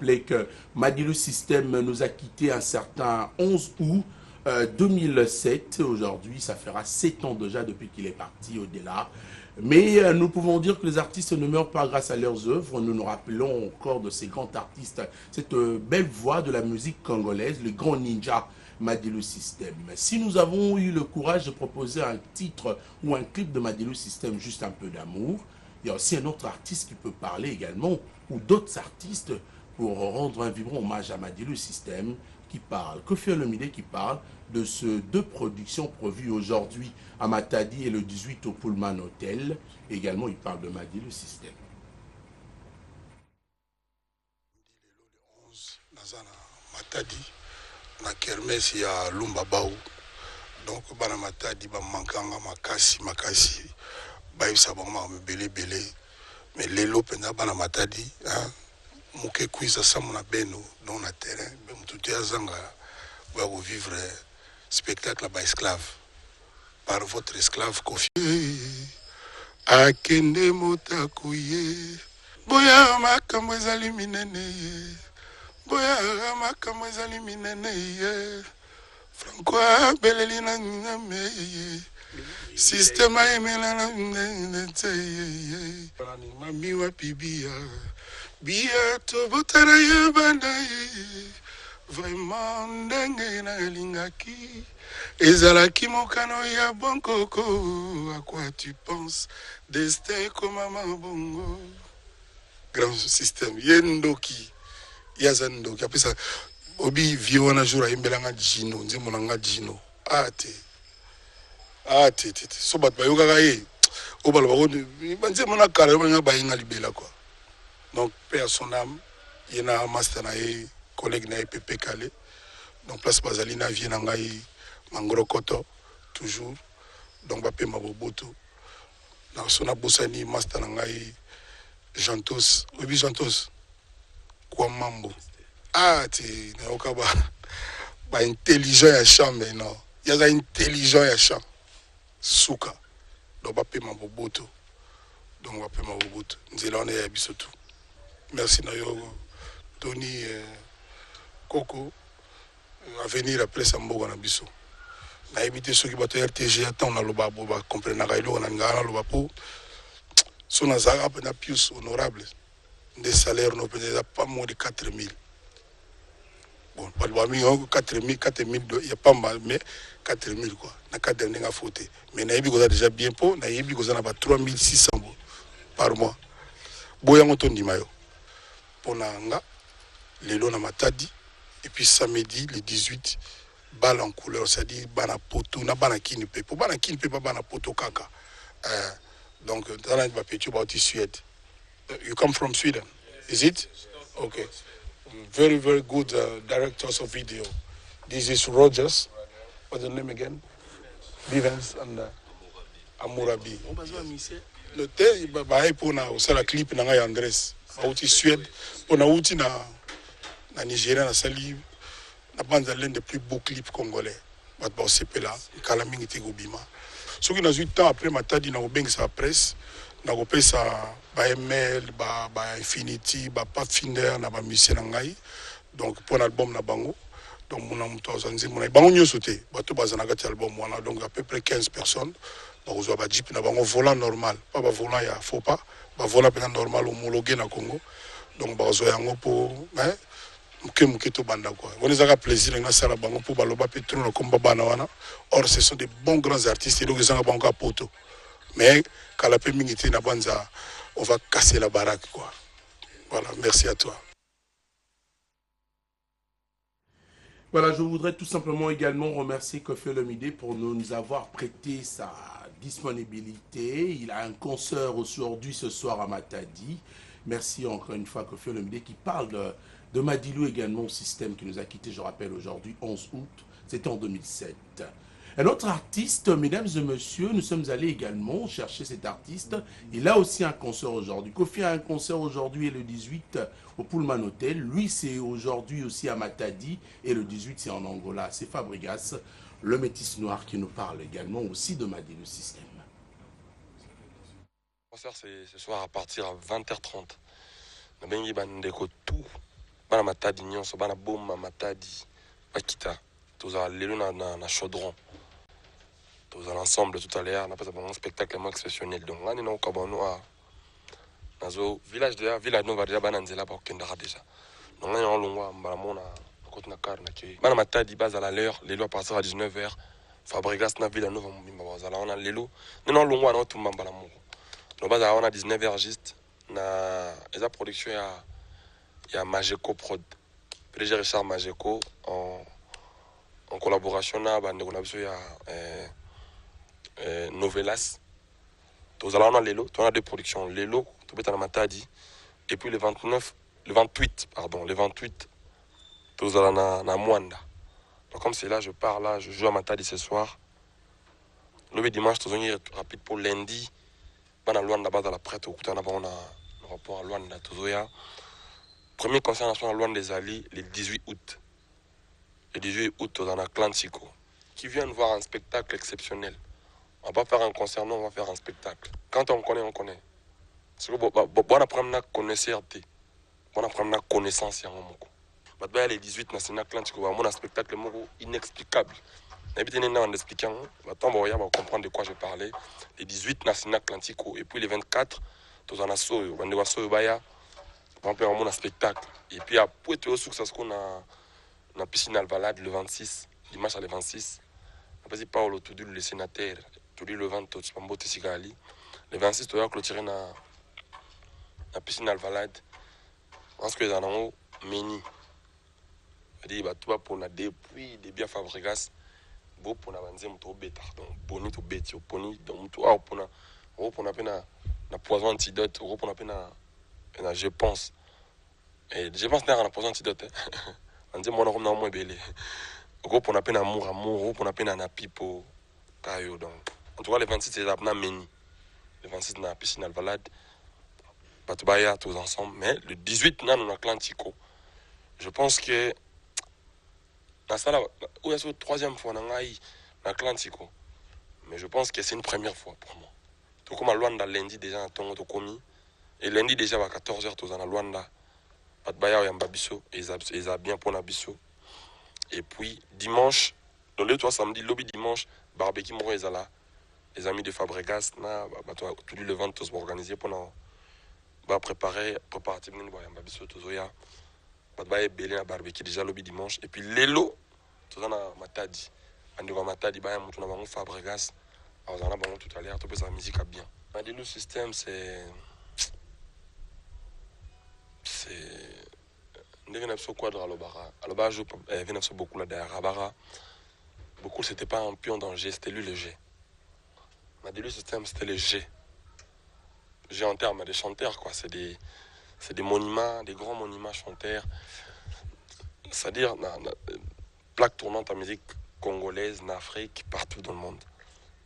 rappeler que Madilu System nous a quitté un certain 11 août 2007. Aujourd'hui, ça fera 7 ans déjà depuis qu'il est parti au-delà. Mais nous pouvons dire que les artistes ne meurent pas grâce à leurs œuvres. Nous nous rappelons encore de ces grands artistes, cette belle voix de la musique congolaise, le grand ninja Madilu System. Si nous avons eu le courage de proposer un titre ou un clip de Madilu System, juste un peu d'amour, il y a aussi un autre artiste qui peut parler également, ou d'autres artistes pour rendre un vibrant hommage à Madilu System qui parle, Koffi Olomide qui parle de ces deux productions prévues aujourd'hui à Matadi et le 18 au Pullman Hotel. Également, il parle de Madilu System. Matadi, na kermesse ya Lumba Baou. Donc, bana Matadi, ba mankanga makasi, ba yisa bama belé. Mais lelo pena bana Matadi, muke kuiza samuna beno dans la terrain, tout est azanga, va vivre spectacle ba esclave par votre esclave Koffi. Akende motakuye, boya makambo ezali minene. Boya makambo ezali minene. Franco beleli na ngame. System aimela na ngame. Mami wa pibia. Bia to botara ya bandaye. Vraiment ndenge na lingaki. Ezalaki mokano ya bonkoko. À quoi tu penses? Destin comme maman bongo. Grand système. Yendoki. Yazandoki. Après ça, Obi viona jour imbelanga Gino. Nzemolanga Gino. Ate. Sobat bayoka kaye. Obalo bako. Nzemona kala banga bayinga libela quoi. Donc paix à son âme. Yena master na collègue na Pepe Kale. Donc place Bazalina vient ngai Mangoro Koto toujours. Donc bape maboboto. Na sona bosani master na ngai Jantos. Obi Jantos. Kwa mambo. Ti na okaba ba intelligent ya chambre non. Yaza intelligent ya chambre. Suka. Donc bape maboboto. Donc bape maboboto. Nzela on est bisoto. Merci Nayo Tony Coco à venir après Sambo na biso. Na éviter ceux qui battent RTG attend na loba boba comprendre na ilo na ngana loba po. So na zara na pius honorable. Des salaires no peut-être pas moins de 4000. Bon, pas le bami 4000 il y a pas mal mais 4000 quoi. Na cadre nga faute. Mais na yebi ko déjà bien po, na yebi ko na ba 3600 par mois. Boya ngoto ndimayo. Ponanga, lelo na Matadi, et puis samedi, le 18, balle en couleur, c'est-à-dire bana poto, na bana kini pe. Pour bana kini pe, pas bana poto kaka. Donc, dans la Bapetu, about Sweden. You come from Sweden, is it? Okay. Very, very good directors of video. This is Rogers. What's the name again? Vivens and Amurabi. Le thé, il va pour la clip na Andres. Auti Suède, on a outi na Nigeria na sali na banda l'un des plus beaux clips congolais. Bat ba sepela, kala mingi te gobima. Ce qui n'a eu temps après Matadi na obeng sa presse, na kopé sa ba ML, ba Infinity, ba Pathfinder na ba musicien ngai. Donc pour l'album na bango, donc mon amour tozanzi mon bango nyoso te, bato bazana kati album wana donc à peu près 15 personnes. Ba kozwa ba jeep na bango volant normal, pas ba volant ya faux pas. Ba vola pena normal homologué na Congo donc ba zo yango po muke to banda quoi on les a plaisir na sala bango po baloba petro na komba bana wana or ce sont des bons grands artistes et donc ils ont bango poto mais kala pe mingiti na banza on va casser la baraque quoi. Voilà, merci à toi. Voilà, je voudrais tout simplement également remercier Koffi Olomide pour nous avoir prêté sa disponibilité. Il a un concert aujourd'hui ce soir à Matadi. Merci encore une fois Koffi Olomide qui parle de Madilu également au système qui nous a quittés, je rappelle, aujourd'hui 11 août. C'était en 2007. Un autre artiste, mesdames et messieurs, nous sommes allés également chercher cet artiste. Il a aussi un concert aujourd'hui. Koffi a un concert aujourd'hui et le 18 au Pullman Hotel. Lui, c'est aujourd'hui aussi à Matadi et le 18, c'est en Angola. C'est Fabregas, le métis noir, qui nous parle également aussi de Madilu System. Le concert, c'est ce soir à partir de 20h30. Nous avons tout. bana matadi nyonso bana boma matadi bakita tozala lelo na chaudron tozala ensemble tout à l'heure napesa bango spectacle mo exceptionnel donc ngani na okabano a nazo village de village nova déjà bana nzela ba okendaka déjà donc ngani na longwa mbala mona côté na car na ke bana matadi bazala l'heure lelo à partir à 19h Fabregas na ville nova mbimba bazala on a lelo neno longwa na tumba mbala moko donc bazala on a 19h juste na eza production ya Majeco Prod PDG Richard Majeco en collaboration na bande on a besoin ya Novelas tozala on a lelo on a deux productions lelo to beta na matadi et puis le 28 tozala na Mwanda. Donc comme c'est là je pars là je joue à matadi ce soir le dimanche tozongi rapide pour lundi bana Luanda bazala prête au kutana ba on a rapport à Luanda tozoya premier concert national à Luanda des Ali le 18 août. Le 18 août dans la Clantico qui viennent voir un spectacle exceptionnel. On va pas faire un concert, non, on va faire un spectacle. Quand on connaît, on connaît. C'est que bon après on a connaissance, bon après on a connaissance en moko. Maintenant les 18 national Clantico, on a un spectacle moko inexplicable. N'habitez pas en expliquant, maintenant on va comprendre de quoi je parlais. Les 18 national Clantico et puis les 24 tous en assaut, on va se baya. On peut avoir un spectacle. Et puis après tout ce qu'on a na piscine Alvalade le 26, dimanche le 26. Après c'est Paolo Tudul le sénateur, Tudul le 20 Pambote Sigali. Le 26 tu vas clôturer na piscine Alvalade. Parce que dans un mini. C'est-à-dire bah tu vas pour na depuis bien Fabregas, beau pour na banzem to beta. Donc boni to beti, boni donc tu pour na pena na poison antidote, pour na pena je pense. Et je pense na poison antidote. On dit mon nom moins belé. Groupe on appelle amour, groupe on appelle na pipo kayo donc. En tout cas le 26 c'est la meni. Le 26 na piscine Alvalade. Batubaya tous ensemble mais le 18 na na Atlantico. Je pense que na sala où est-ce la troisième fois na ngai na Atlantico. Mais je pense que c'est une première fois pour moi. Tout comme à Luanda lundi déjà na tongo to komi et lundi déjà à 14h tous en Luanda. Batubaya yamba biso et ça bien pour na biso. Et puis dimanche, dans le 3 samedi, lobby dimanche, barbecue moro ezala. Les amis de Fabregas, na tout le vent tous organisé pour préparer préparatif ni boya mbabiso tozoya. Ba belé na barbecue déjà lobby dimanche et puis lelo tozana matadi. Andiko matadi ba mutu na bango Fabregas. Azana bango tout à l'heure, to pesa musique a bien. Le système c'est ne venait pas quadra alobara. Alobara joue venait pas beaucoup là derrière Rabara. Beaucoup c'était pas un pion dans G, c'était lui le G. Mais le système c'était le G. G en termes de chanteurs quoi, c'est des monuments, des grands monuments chanteurs. C'est-à-dire plaque tournante en musique congolaise, en Afrique, partout dans le monde.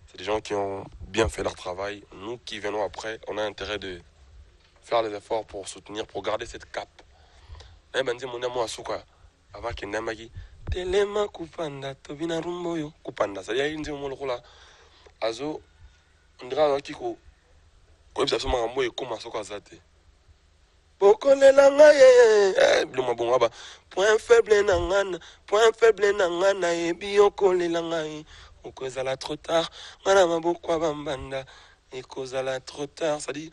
C'est des gens qui ont bien fait leur travail. Nous qui venons après, on a intérêt de faire les efforts pour soutenir, pour garder cette cape. Bandi mon amour asuka avant que ndamaki telema kupanda tobina rumboyo kupanda ça y a ndi mo lokola azo ndira kiko ko bisa soma ramboyo koma soka zate bokolela ngaye biloma bonga ba point faible na ngana e biokolela ngaye okozala trop tard ngana maboko bambanda e kozala trop tard ça dit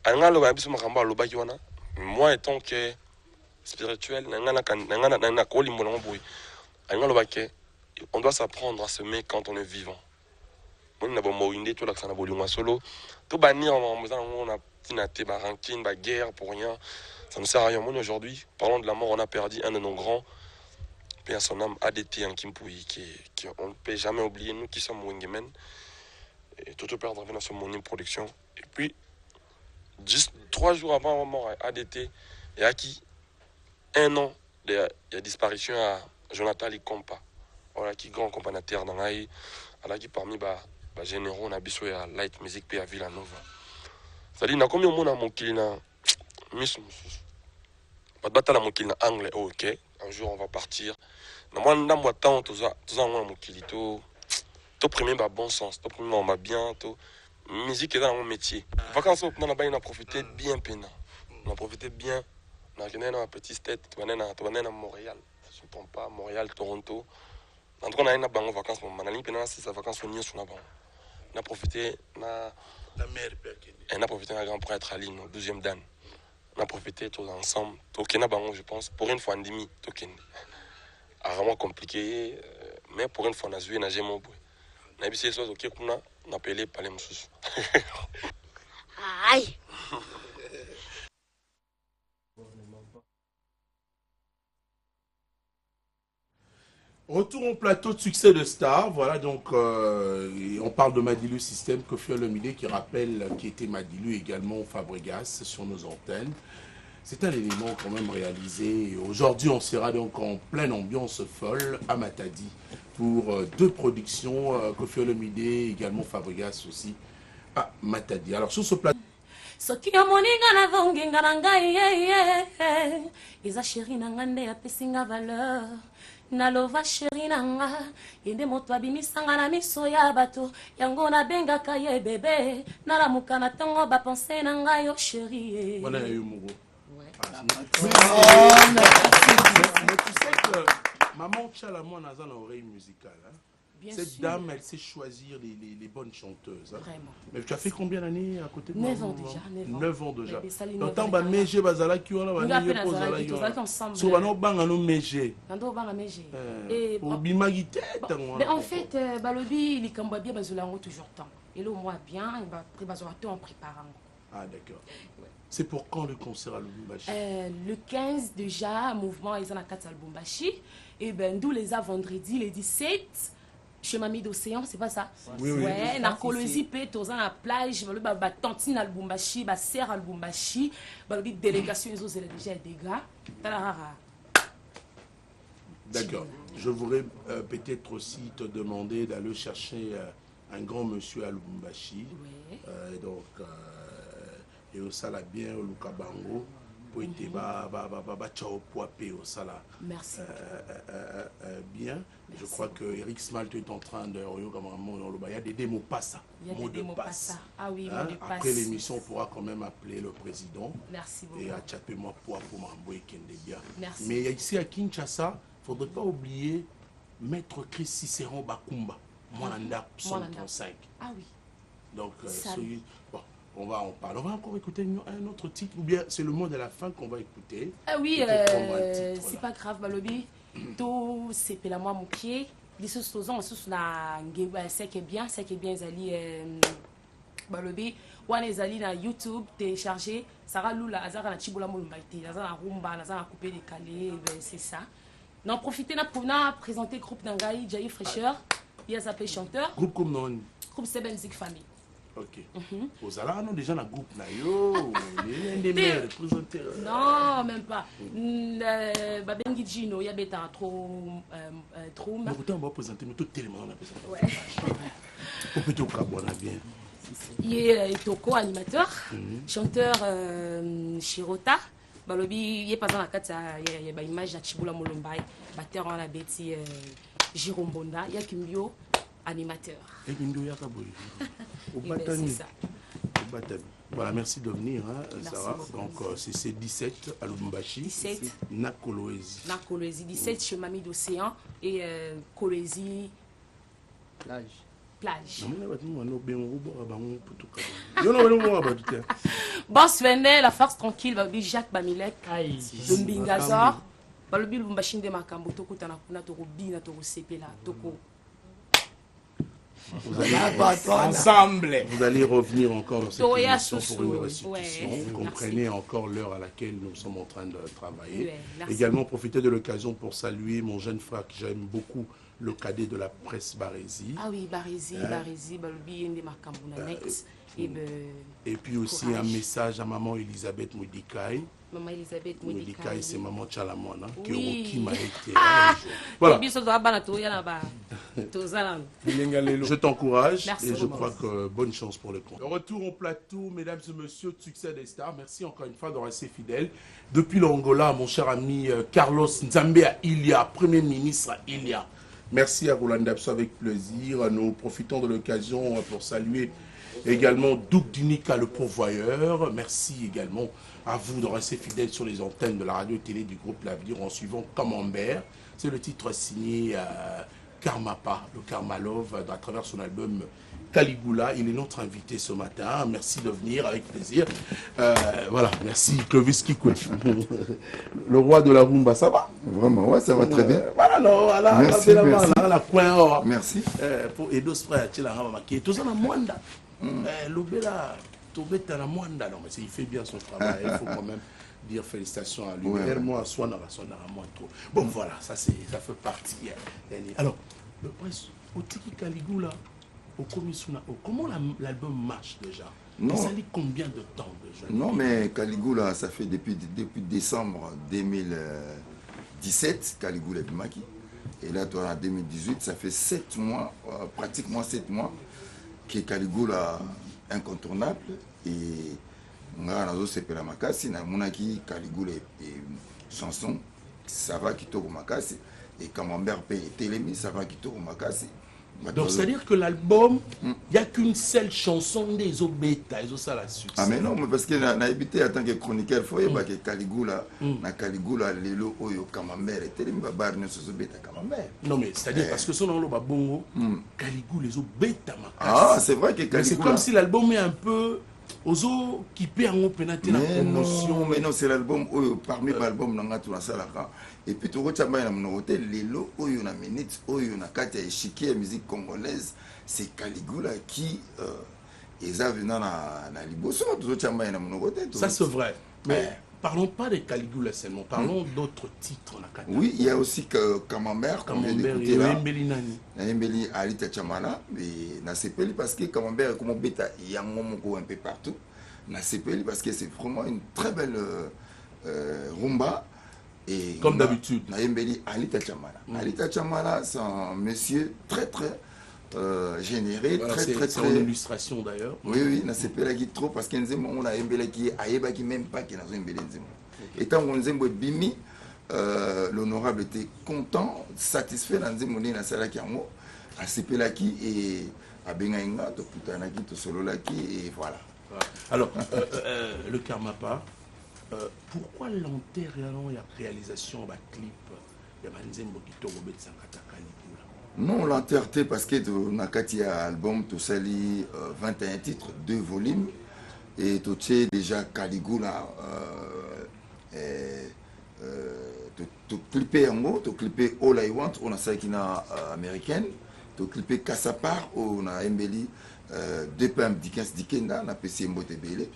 angalo ba biso makamba lobaki wana moi étant que spirituel, on doit s'apprendre à semer quand on est vivant. On a guerre pour rien. Ça ne sert à rien. Aujourd'hui, parlons de la mort, on a perdu un de nos grands. Puis à son âme, ADT en Kimpoui, qui on ne peut jamais oublier, nous qui sommes Wingemen. Et tout au perdre dans mon production. Et puis, juste 3 jours avant la mort, ADT, et à qui un an de disparition à Jonathan Likompa. Voilà qui grand compagnateur dans l'AI. Voilà qui parmi les généraux na biso ya light music pe à Villanova. C'est-à-dire na combien de monde à mon kilina miss pas de bataille à mon kilina anglais OK. Un jour on va partir. Na moi na moi temps tous en mon kilito. To premier bon sens, to premier on va bien to musique est dans mon métier. Vacances on a profité bien pena. On a profité bien na petit stade, tu vas à Montréal. Je ne trompe pas, Montréal, Toronto. En tout cas, on a des vacances. On a des vacances sur on a profité. La mère on a profité d'un grand prêtre à Lille, au 12e dan. On a profité tous ensemble. Tokena Bango, je pense, pour une fois en demi, Token. Vraiment compliqué, mais pour une fois, on a joué, on a joué mon boy. On a vu ces choses, ok, on a appelé par les moussous. Aïe! Retour au plateau de succès de Star. Voilà, donc on parle de Madilu System, Koffi Olomide qui rappelle qui était Madilu également Fabregas sur nos antennes. C'est un élément quand même réalisé. Aujourd'hui, on sera donc en pleine ambiance folle à Matadi pour deux productions, Koffi Olomide également Fabregas aussi à Matadi. Alors sur ce plateau. Soki ya moninga na vongenga na ngai eza chéri na ngande ya pesinga valeur nalova chéri na nga yende moto abimisanga na miso ya bato yango nabengaka ye bebe nalamuka na ntango bapense na ngai yo chéri. Voilà, il y a eu Mogo. Ouais. Mais tu sais que maman Tchalamon a une oreille musicale. Hein? Bien Cette sûr. dame, elle sait choisir les bonnes chanteuses. Hein? Vraiment. Mais tu as fait combien d'années à côté de 9 maman, ans déjà. 9 ans déjà. Mais ça, les Donc, 9 ans, tant que Méjé, Bazala, qui on a Nous appelons Nazala, qui sont ensemble. sur Bano Bangano Méjé. Nando banga meje. Pour Bimagité. Mais en fait, balobi likambo bien bazolango toujours temps. Et là moi bien, et bah après bazorato en préparant. Ah d'accord. C'est pour quand le concert à Lubumbashi? Le 15 déjà, mouvement ils ont la 4 à Lubumbashi. Et ben d'où les a vendredi, les 17. Chez Mamie d'Océan, c'est pas ça? Oui, oui. Ouais, na Colosie pe toza na plage, ba tantine à Lubumbashi, ba serre à Lubumbashi, ba délégation ils ont déjà des gars. D'accord. Je voudrais peut-être aussi te demander d'aller chercher un grand monsieur à Lubumbashi. Oui. Donc, et au sala bien au Lukabango. Pour être au sala. Merci. Bien. Je crois que Eric Smalt est en train de. Il y a des démos passa. Il y a des démos passa. Ah oui, Hein? mots de passe. Après l'émission, on pourra quand même appeler le président. Merci beaucoup. Et à Tchapé-moi pour Mamboy Kendebia. Merci. Mais ici à Kinshasa, il ne faudrait pas oublier Maître Chris Cicéron Bakumba, Mwananda 135. Ah oui. Donc, Salut. bon, on va en parler. On va encore écouter un autre titre, ou bien c'est le mot de la fin qu'on va écouter. Ah oui, Peut-être prendre un titre, c'est là. pas grave, Balobi. Tout c'est pela moi mon pied. Les choses on sous na c'est qui est bien, Zali Balobi. Wana Zali na YouTube télécharger. Sarah Lula Azara na Chibola Molumbaité. Azara rumba, Azara coupé décalé, c'est ça. Non, profitez na présenter groupe d'Angaï, Jaï Fraîcheur. Il y a s'appelé chanteur. Groupe comme non. Groupe Seven Zik Family. Ok. Aux Ala, non, déjà, dans le groupe, yo. Il y a un des meilleurs présenteurs. Non, même pas. Babengi Gino, il y a des trop. Mais pourtant, on va présenter, mais tout tellement on a besoin. Ouais. Ou plutôt Kabou, on a bien. Il est Toko, animateur, chanteur Shirota. Balobi, il est pas dans la carte, il y a une image de Chiboula Molombai, batteur en la bêtise Jérôme Bonda, il y a Kimbio, animateur. Et Kimbio, il y a Kabou. C'est ça. Voilà, merci de venir, hein, Sarah. beaucoup. Donc, c'est 17 à Lubumbashi. 17. Na Kolwezi. Na Kolwezi, 17 chez Mamie d'Océan et Kolwezi Plage. plage. Boss venait, la farce tranquille, Balobi Jacques Bamilek, Aïe. Mbingazor, Balobi Lubumbashi de Makambo, Toko Tanakuna, Toko Bina, Toko Sepela, Toko. Ensemble. Vous allez revenir encore dans cette Toya émission pour une Soussou. restitution. Ouais, Vous comprenez encore l'heure à laquelle nous sommes en train de travailler. Ouais, merci. Également, profiter de l'occasion pour saluer mon jeune frère que j'aime beaucoup, le cadet de la presse Barési. Ah oui, Barési, Balobi Yende Makambo, Nex. Et puis aussi Courage. un message à maman Elisabeth Moudikaï. Maman Elisabeth Moudikaï, c'est maman Tchalamona, qui Oui. qui m'a été. Voilà. Je t'encourage Merci et je beaucoup. crois que bonne chance pour le compte. Le retour au plateau, mesdames et messieurs, de Succès des Stars. Merci encore une fois de rester fidèles. Depuis l'Angola, mon cher ami Carlos Nzambe à Ilia, Premier ministre à Ilia. Merci à Roland Dabso avec plaisir. Nous profitons de l'occasion pour saluer également Doug Dinika, le pourvoyeur. Merci également à vous de rester fidèles sur les antennes de la radio et télé du groupe L'Avenir en suivant Camembert. C'est le titre signé Karmapa, le Karmalov, à travers son album Caligula. Il est notre invité ce matin. Merci de venir, avec plaisir. Voilà, merci Clovis Kikoui. Le roi de la rumba, ça va? Vraiment, ouais, ça va très bien. Voilà, non, voilà, merci, merci. La coin or. Merci. Pour Edos frère, tu l'as remarqué. Tout ça, la moinde. L'obéla, Tobeta la moinde. Non, mais il fait bien son travail. Il faut quand même dire félicitations à lui. Ouais, moi, soit dans moins trop. Bon, voilà, ça fait partie. Alors, le prince, au Tiki Caligula, au Komisuna, comment l'album marche déjà? Non. Ça lit combien de temps déjà? Non, mais Caligula, ça fait depuis décembre 2017, Caligula et Maki. Et là, toi, en 2018, ça fait 7 mois, pratiquement 7 mois, que Caligula incontournable. Et on a separa makasi, na monaki Caligula et chanson, ça va qui tourne makasi. Et Camembert paye Télémi, ça va qui tourne makasi. Donc, c'est-à-dire que l'album, il n'y a qu'une seule chanson des Obeta, et ça la succès. Ah mais non, mais parce que j'ai habité en tant que chroniqueur, il faut que Caligula, na Caligula, Lelo, Oyo, Camembert, et Télémi, Babar, ne se Obeta Camembert. Non, mais c'est-à-dire parce que son nom, le bongo, Caligula, les Obeta, ah, c'est vrai que Caligula. C'est comme si l'album est un peu. Ozo qui perd en pénalité la promotion. Mais non, c'est l'album parmi l'album dans tout ça là. Et puis tout le monde a mon hôtel Lelo Oyo na minute Oyo na carte échiquier musique congolaise, c'est Caligula qui est venu na Liboso tout le monde a mon hôtel. Ça c'est vrai. Mais parlons pas de Caligula seulement, parlons d'autres titres na carte. Oui, il y a aussi Camembert qu'on vient d'écouter là. Mbeli Alita Chamala et na Sepeli parce que Camembert comme bêta il y a un moment un peu partout. Na Sepeli parce que c'est vraiment une très belle rumba. Et comme d'habitude. Na Mbeli Alita Chamala. Alita Chamala, c'est un monsieur très généré, voilà, très en illustration d'ailleurs. Oui, oui, na Sepeli qui trop parce que on a Mbeli qui ayeba qui même pas qui na Mbeli nzemo. Et tant on nzemo bimi l'honorable était content, satisfait dans Nzemoni na Salaki Amo, à Sepelaki et à Bengaïnga, to Putanaki, to Sololaki, et voilà. Alors, le Karmapa, pourquoi l'enterre la réalisation de clip de Nzembo qui tombe de Sankata Caligula? Non, l'enterreté parce que Nakati a album, to sali 21 titres, 2 volumes, et to tché déjà Caligula. To clipper en gros, to clipper All I Want, on a ça qui na américaine, to clipper Kassapar, on a Mbeli, deux PM Dickens Dikenda, on a PC Mbote Bele,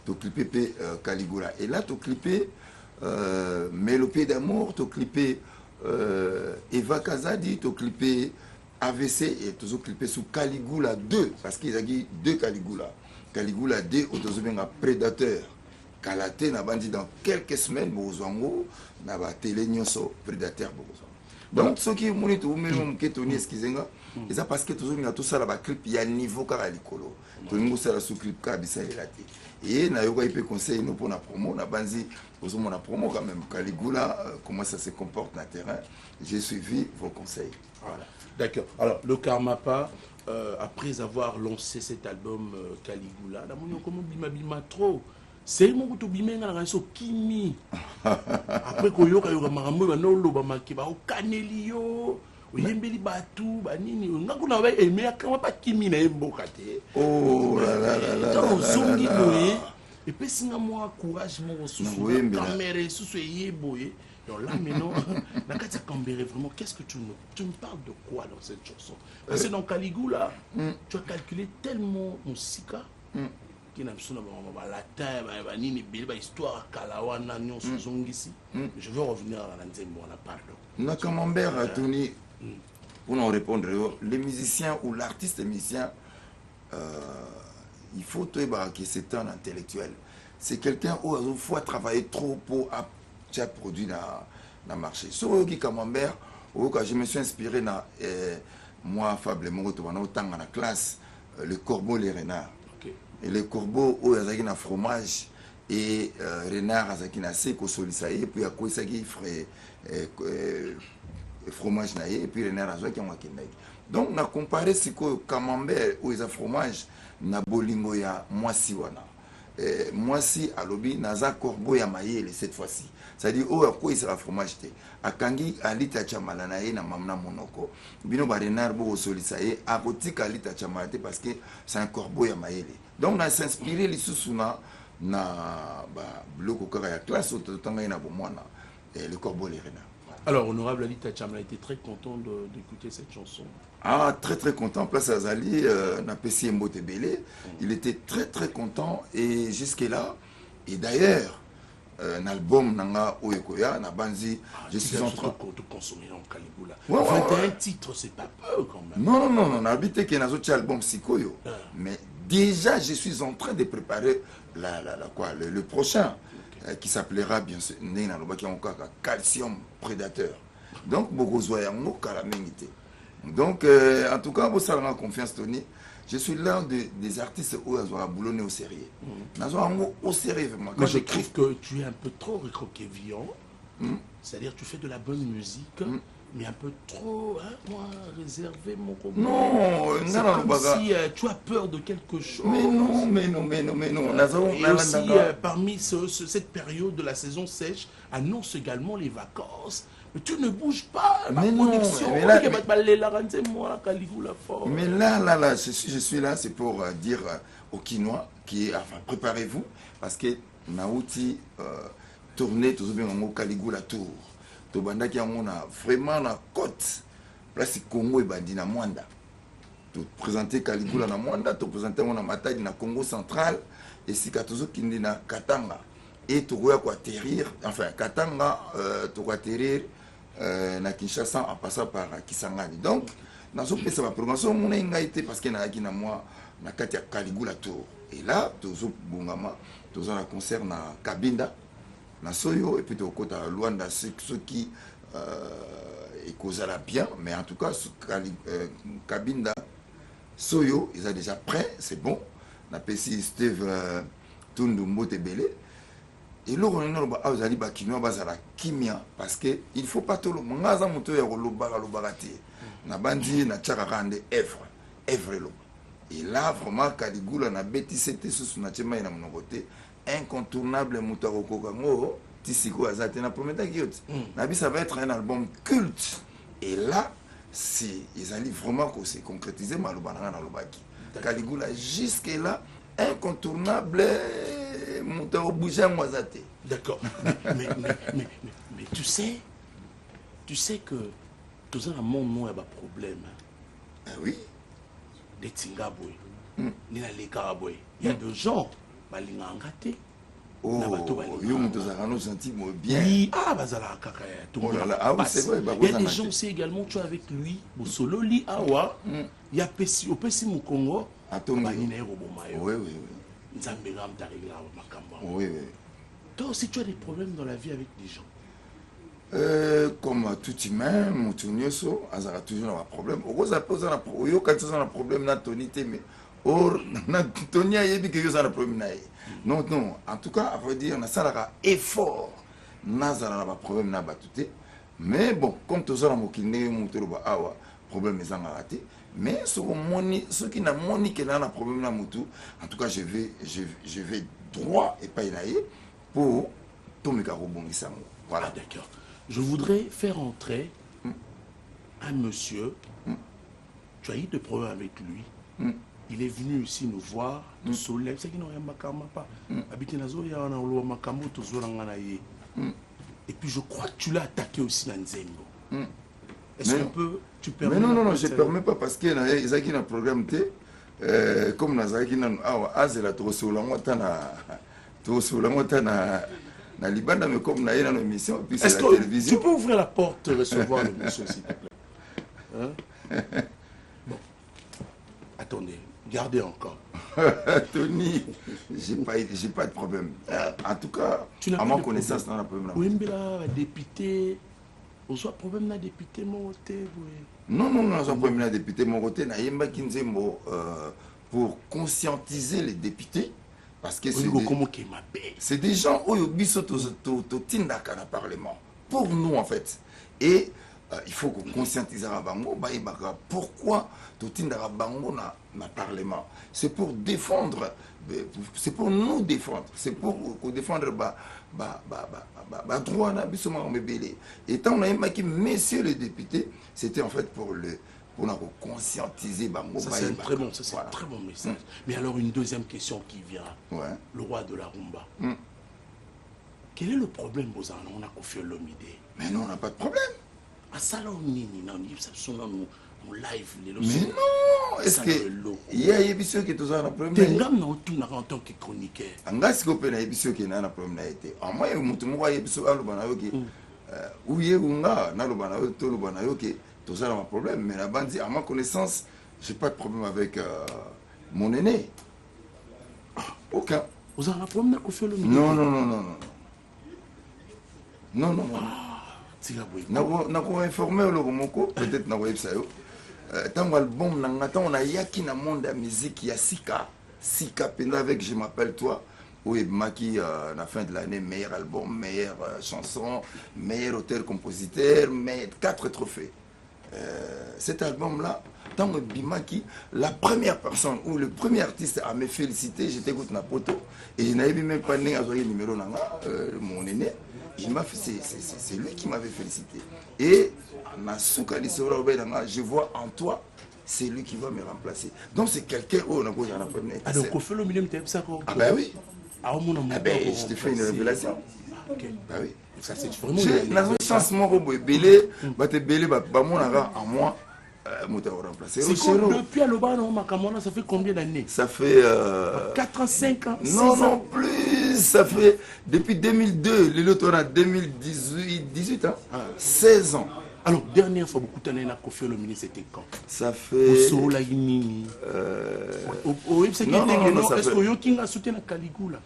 to clipper Caligula. Et là, to clipper Mélopée d'amour, to clipper Eva Kazadi, to clipper AVC et toujours clipper sous Caligula 2, parce qu'il y a 2 Caligula. Caligula 2, on a Prédateur. Kalaté n'a pas dit dans quelques semaines, Bozango n'a pas télé nyoso prédateur Bozango. Donc ce qui est mon tout même que Tony excusez-moi, et ça parce que toujours il y a tout ça là bas clip il y a niveau car alikolo. Tout le monde ça sous clip car bisa relaté. Et na yoga il peut conseiller nous pour la promo, na banzi aux hommes la promo quand même Caligula comment ça se comporte dans le terrain. J'ai suivi vos conseils. Voilà. D'accord. Alors le Karmapa après avoir lancé cet album Caligula, la mon comment bima trop. C'est mon coup bimenga na raison kimi après koyoka yoka marambo ba no loba makiba o kanelio o yembeli batu ba nini ngakuna ba aimer kama pas kimi na emboka te oh la la la la donc zongi boye et puis singa moi courage mon sous caméra sous yeboye donc là maintenant na kati Cambéré vraiment qu'est-ce que tu me parles de quoi dans cette chanson parce que dans Caligula tu as calculé tellement musika qui n'a pas latin, histoire kalawana je veux revenir à la Nzembo, on a pardon. Na Camembert Tony pour nous répondre, les musiciens ou l'artiste musicien il faut que c'est un intellectuel. C'est quelqu'un où il faut travailler trop pour produire dans le marché. Sur le Camembert, je me suis inspiré dans moi Fable Moroto dans la classe le corbeau les renards. Et les corbeaux où il y a un fromage et renard il y a un seko solisaï puis à quoi ça qui ferait fromage na ye et puis René azwaki yango akendaki. Donc na comparé sikoyo camembert oyo eza fromage na bolingo ya mwasi wana. Mwasi alobi naza corbeau ya mayele cette fois-ci. C'est-à-dire oyo akoyisaka fromage te. Akangi alita chamala na ye na mamna monoko. Bino ba renard bo solisa ye akotika alita chamala te parce que c'est un corbeau ya mayele. Donc na s'inspirer lisusu na ba bloko kaka ya classe ototanga na bomwana le corbeau les renards. Alors, honorable Alita Chamala était très content d'écouter cette chanson. Ah, très très content. Place Azali, n'a pas si Mbote Belé. Il était très très content et jusque-là. Et d'ailleurs, un album Nanga Oyekoya, na Banzi, je suis en train de consommer en Caligula. Ouais, 21 titres, c'est pas peu quand même. Non, non, non, on a habité qu'il y a un autre album Sikoyo. Mais déjà, je suis en train de préparer le prochain. Qui s'appellera bien sûr Calcium Prédateur. Donc, beaucoup donc, en tout cas, vous avez confiance, Tony. Je suis l'un des artistes où ils ont boulonné au sérieux. Au sérieux, vraiment. Moi, je trouve que tu es un peu trop recroquevillon. C'est-à-dire, tu fais de la bonne musique, mais un peu trop, hein, moi, réservé, mon combat. Non, c'est non, comme si tu as peur de quelque chose. Mais non, mais non, mais non, mais non. Et aussi, parmi cette période de la saison sèche, annonce également les vacances. Mais tu ne bouges pas, mais ma production. Mais là, je suis là, c'est pour dire aux Quinois, enfin, préparez-vous, parce que Naouti tournée, tout bien en Caligula Tour. Tobanda qui a vraiment la côte, place Congo et Bandi na Mwanda. Tu présenter Caligula na Mwanda, tu présenter mon Matadi na Congo central, et si Katozo Kindi na Katanga. Et tu vas atterrir, enfin Katanga, tu vas atterrir na Kinshasa en passant par Kisangani. Donc, dans ce pays, ça va programmation, mon été parce qu'il y a na moi, na Katia Caligula Tour. Et là, tu as un concert na Kabinda. Na Soyo et puis au côté de Luanda, ceux qui causent bien, mais en tout cas, Kabinda, Soyo, ils sont déjà prêts, c'est bon. On a passé Steve Tundumbo Tebele. Et là, on a dit qu'il y a kimia parce qu'il ne faut pas tout le monde. On a dit qu'il y a bandi na tchakarande Evre. Et là, vraiment, Caligula na bêti c'était sous na tchema ina monogote. Incontournable Moutaro Kango, Tissiko Azate na prometa Giot. Nabi, ça va être un album culte. Et là, ils allaient vraiment se concrétiser Malobananga na Lobaki. Caligula jusque là, incontournable Moutaro Boujan Azate. D'accord. mais tu sais que tout un monde nous a un problème. Ah oui. Des Tingaboué, ni la Légaraboué. Il y a des gens. Oh, bien. Oui, c'est vrai. Il y a des gens aussi également, tu es avec lui, solo li awa, il y a Pessi, au Pessi Mukongo, oui. Oui. Toi aussi, tu as des problèmes dans la vie avec des gens. Comme tout humain, mon tournioso, il y a toujours un problème. Il y a un problème dans ton mais or, Tony a dit que vous avez un problème. Non, en tout cas, à vrai dire, on a un effort. On a un problème. Mais bon, comme tout ça, on a un problème. Mais ceux qui n'ont pas un problème, en tout cas, je vais droit et pas pour tout me rebondir. Voilà. Ah, d'accord. Je voudrais faire entrer un monsieur. Tu as eu des problèmes avec lui. Il est venu ici nous voir, nous soleil, c'est qu'il n'a pas. Et puis je crois que tu l'as attaqué aussi dans Nzembo. Est-ce que tu permets? Mais non, je ne permets pas parce qu'il y a un programme comme Nazaki Azela na Libanda, mais comme na une émission, puis c'est la télévision. Tu peux ouvrir la porte et recevoir le monsieur, s'il te plaît? Bon. Attendez, gardez encore. Tony, j'ai pas de problème. En tout cas, à ma connaissance, dans la problème. Oui, mais là, député, on a un problème dans député Moroté. Non, on a un problème dans député Moroté. Na yemba kinzembo pour conscientiser les députés. Parce que c'est des gens qui ont au Parlement. Pour nous, en fait. Et il faut qu'on conscientise à bango pourquoi tout à bango na parlement. C'est pour défendre, c'est pour nous défendre, c'est pour défendre droit na bisoma mbele. Et tant on a émaqué messieurs les députés, c'était en fait pour conscientiser bango. Ça c'est un très bon, très bon message. Mais alors une deuxième question qui vient. Ouais. Le roi de la rumba. Quel est le problème Bozana? On a confié l'homme idée. Mais non, on n'a pas de problème. À ça là on est nous live les mais non, est-ce que il y a émission qui est toujours un problème? T'es ngam na tout en tant que chroniqueur. Anga siko pe na émission qui na problème na été. En moi mutu mo ya émission aloba na yoki. Ouye unga na loba na to loba na yoki, tout ça un problème, mais la bande à ma connaissance, j'ai pas de problème avec mon aîné. Aucun. Vous avez un problème avec le non. Nako informé le Romoko, peut-être na web ça yo. Tant album nangata on a yaki na monde de musique ya Sika penda avec Je m'appelle toi. Oui, Maki la fin de l'année meilleur album, meilleure chanson, meilleur auteur-compositeur, 4 trophées. Cet album-là, tant que Bimaki, la première personne ou le premier artiste à me féliciter, j'étais écoute na poto et je n'avais même pas né à le numéro nanga, mon aîné. C'est lui qui m'avait félicité. Et je vois en toi, c'est lui qui va me remplacer. Donc c'est quelqu'un où on a besoin d'en apprendre. Ah donc au fait le milieu de ça. Ah ben oui. Ah ben je te fais une révélation. Ok. Bah oui. Ça c'est vraiment. J'ai une chance mon robot belé, bah te belé bah mon ara en moi. C'est depuis Alobano Makamona, ça fait combien d'années? Ça fait 4 ans, 5 ans, 6 non, ans. Non, plus. Ça fait depuis 2002, le lot on a 2018 hein, 16 ans. Alors, dernière fois, beaucoup d'années, na Kofi Olomide, c'était quand? Ça fait. Non, est-ce que Yoking a soutenu Caligula?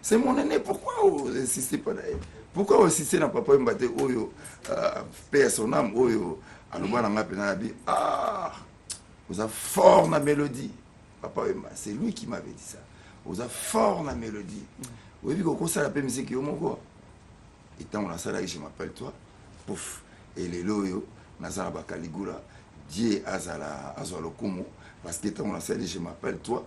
C'est mon aîné, pourquoi vous insistez pas d'ailleurs? Pourquoi vous insistez dans papa Mbate Oyo, paix à son âme, Oyo, à l'Ouban Penabi? Ah, vous avez fort la mélodie. Papa Mba, c'est lui qui m'avait dit ça. Vous avez fort la mélodie. Vous avez vu qu'on ça la paix musique au Mongo. Et tant on a ça là, je m'appelle toi. Pouf. Et les loyo, Nazara Caligula, Dieu Azala Azalokumu, parce que tant on a ça, je m'appelle toi.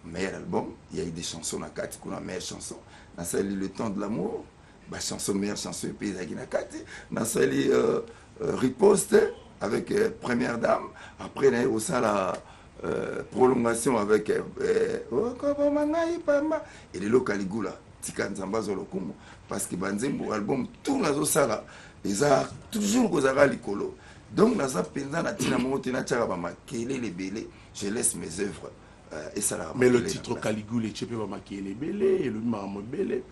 Meilleur album, il y a eu des chansons à 4, qu'on a meilleure chanson. Dans celle Le Temps de l'amour, bah chanson meilleure chanson et pays à 4. Dans celle Riposte avec Première Dame. Après, il y a aussi la prolongation avec et les Caligula, Tika Nzamba Zolokumu. Parce que Banzembo album, tout les osala, ils ont toujours aux Likolo. Donc, dans ça, pendant la Tinamotina Tcharabama, quel est les bélés, je laisse mes œuvres. Mais le titre Caligula, tu peux pas marquer les bélés, le maman bélé,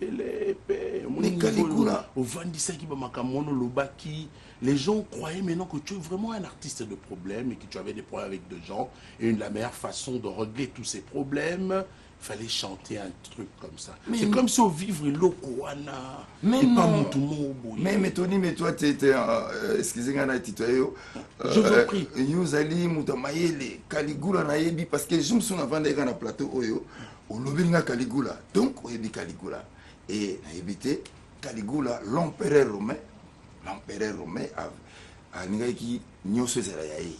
mais Caligula, au 27 qui va marquer mono lobaki. Les gens croyaient maintenant que tu es vraiment un artiste de problème et que tu avais des problèmes avec des gens. Et la meilleure façon de régler tous ces problèmes, il fallait chanter un truc comme ça. C'est comme si au vivre l'Okoana. Mais non. Mais Tony, mais toi, tu étais. Excusez-moi, je vous prie. Nous allons Moutamayele, Caligula Nayebi, parce que je me souviens avant d'aller dans le plateau, au Lobinga Caligula. Donc, on a Caligula. Et Nayebi, Caligula, l'empereur romain a Nigaki Nyoso Zerayaï.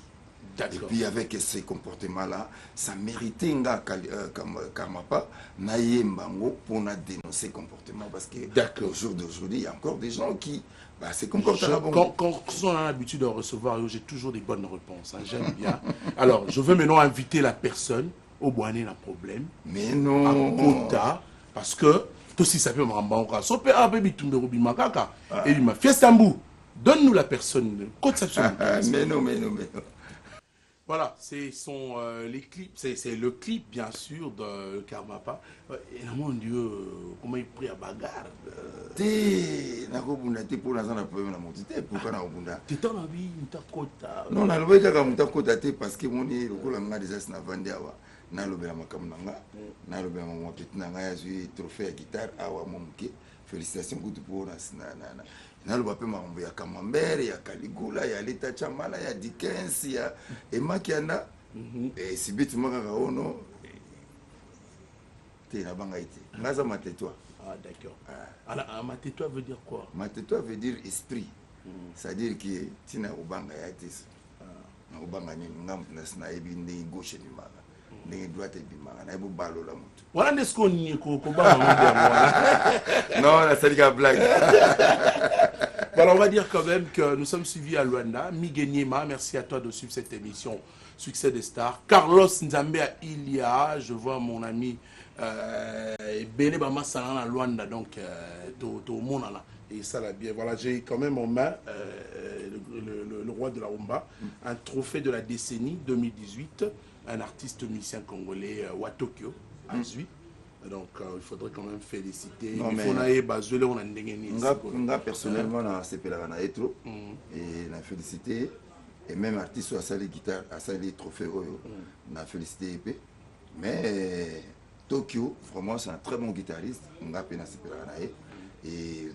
Et puis avec ces comportements-là, ça méritait Karmapa Nayembango pour dénoncer ces comportements. Parce qu'au jour d'aujourd'hui, il y a encore des gens qui se comportent à la bonne. Quand on a l'habitude de recevoir, j'ai toujours des bonnes réponses. Hein, j'aime bien. Alors, je veux maintenant inviter la personne au Boané la problème. Mais non. À Kota, parce que tout si ça peut m'embarquer. So peut avoir tout le monde makaka. Et il m'a fait Stambou. Donne-nous la personne. Mais non. Voilà, c'est les clips, c'est le clip bien sûr de Karmapa. Et mon Dieu, comment il prie à bagarre. Pour l'instant, pourquoi tu t'en as vu, Mutakota. Non, on a le Mutakota parce que mon est le Koulanga des Asna Vandiawa. Na lobela makamnanga, na lobela mon petit nanga ya joué trophée à guitare awa momuke. Félicitations pour na le bapé mambo ya Kamambere, ya Caligula, ya Leta Chamala, ya Dickens, ya Emma Kianda. Et si bit maka ono te na banga ite. Ngaza matetoi. Ah d'accord. Alors matetoi veut dire quoi? Matetoi veut dire esprit. c'est-à-dire que tina obanga ya tis na obanga ni ngam na ebi ndenge gauche ni manga ndenge droite ebi manga na ebu balo la mutu Voilà n'est-ce qu'on y est ko ba ma non la c'est blague. Voilà, on va dire quand même que nous sommes suivis à Luanda. Miguel Niema, merci à toi de suivre cette émission Succès des Stars. Carlos Nzambea Ilia, je vois mon ami Bene Bama Salana à Luanda, donc tout le monde là. Et ça l'a bien. Voilà, j'ai quand même en main le roi de la rumba, un trophée de la décennie 2018, un artiste musicien congolais à Tokyo, à Zui. Donc il faudrait quand même féliciter. Non, il faut personnellement c'est trop et la félicité et même artiste à salle guitare à salle trophée on a félicité mais Tokyo vraiment c'est un très bon guitariste et